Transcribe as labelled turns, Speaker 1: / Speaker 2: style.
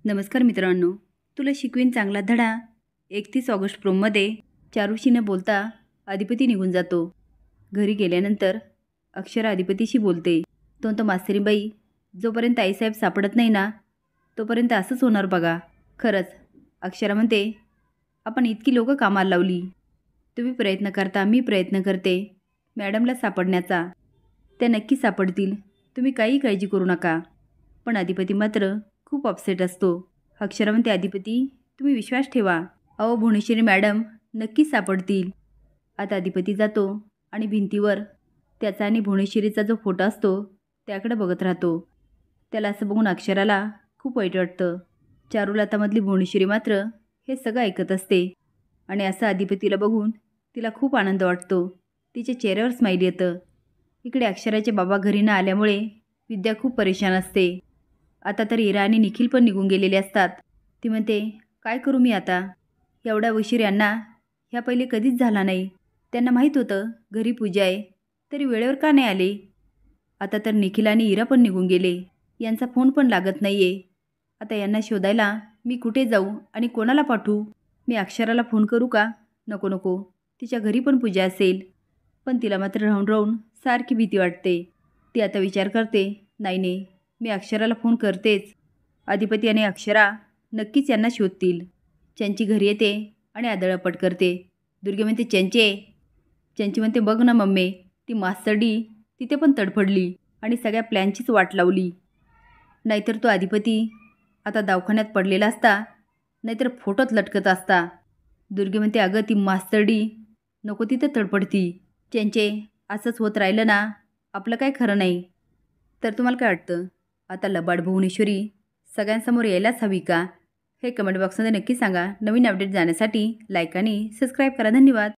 Speaker 1: नमस्कार मित्रांनो, तुला शिकवीन चांगला धडा 31 ऑगस्ट प्रोममध्ये चारुशी न बोलता अधिपती निघून जातो. घरी गेल्यानंतर अक्षरा अधिपतीशी बोलते. तो मास्तरीबाई, जोपर्यंत आईसाहेब सापडत नाही ना तोपर्यंत असंच होणार बघा. खरंच, अक्षरा म्हणते, आपण इतकी लोकं कामाला लावली, तुम्ही प्रयत्न करता, मी प्रयत्न करते मॅडमला सापडण्याचा. त्या नक्की सापडतील, तुम्ही काही काळजी करू नका. पण अधिपती मात्र खूप अपसेट असतो. अक्षरा म्हणते, अधिपती तुम्ही विश्वास ठेवा, अहो भुवनेश्वरी मॅडम नक्की सापडतील. आता अधिपती जातो आणि भिंतीवर त्याचा आणि भुवनेश्वरीचा जो फोटो असतो त्याकडे बघत राहतो. त्याला असं बघून अक्षराला खूप वाईट वाटतं. चारुलतामधली भुवनेश्वरी मात्र हे सगळं ऐकत असते आणि असं अधिपतीला बघून तिला खूप आनंद वाटतो. तिच्या चेहऱ्यावर स्माईल येतं. इकडे अक्षराचे बाबा घरी न आल्यामुळे विद्या खूप परेशान असते. आता तर इरा आणि निखिल पण निघून गेलेले असतात. ती म्हणते, काय करू मी आता? एवढा उशीर यांना ह्या पहिले कधीच झाला नाही. त्यांना माहीत होतं घरी पूजा आहे, तरी वेळेवर का नाही आले? आता तर निखिल आणि इरा पण निघून गेले, यांचा फोन पण लागत नाही आहे. आता यांना शोधायला मी कुठे जाऊ आणि कोणाला पाठवू? मी अक्षराला फोन करू का? नको नको, तिच्या घरी पण पूजा असेल. पण तिला मात्र राहून राहून सारखी भीती वाटते. ती आता विचार करते, नाही, मी अक्षराला फोन करतेच. अधिपती आणि अक्षरा नक्कीच यांना शोधतील. चंची घरी येते आणि आदळपट करते. दुर्गे म्हणते, चंची म्हणते, बघ ना मम्मी, ती मास्तरडी तिथे पण तडफडली आणि सगळ्या प्लॅनचीच वाट लावली. नाहीतर तो अधिपती आता दवाखान्यात पडलेला असता, नाहीतर फोटोत लटकत असता. दुर्गे म्हणते, अगं ती मास्तरडी नको तिथं तडफडती. चंचे, असंच होत राहिलं ना आपलं काय खरं नाही. तर तुम्हाला काय वाटतं, आता लबाड भुवनेश्वरी सगळ्यांसमोर यायलाच हवी का? हे कमेंट बॉक्समध्ये नक्की सांगा. नवीन अपडेट जाण्यासाठी लाईक आणि सबस्क्राईब करा. धन्यवाद.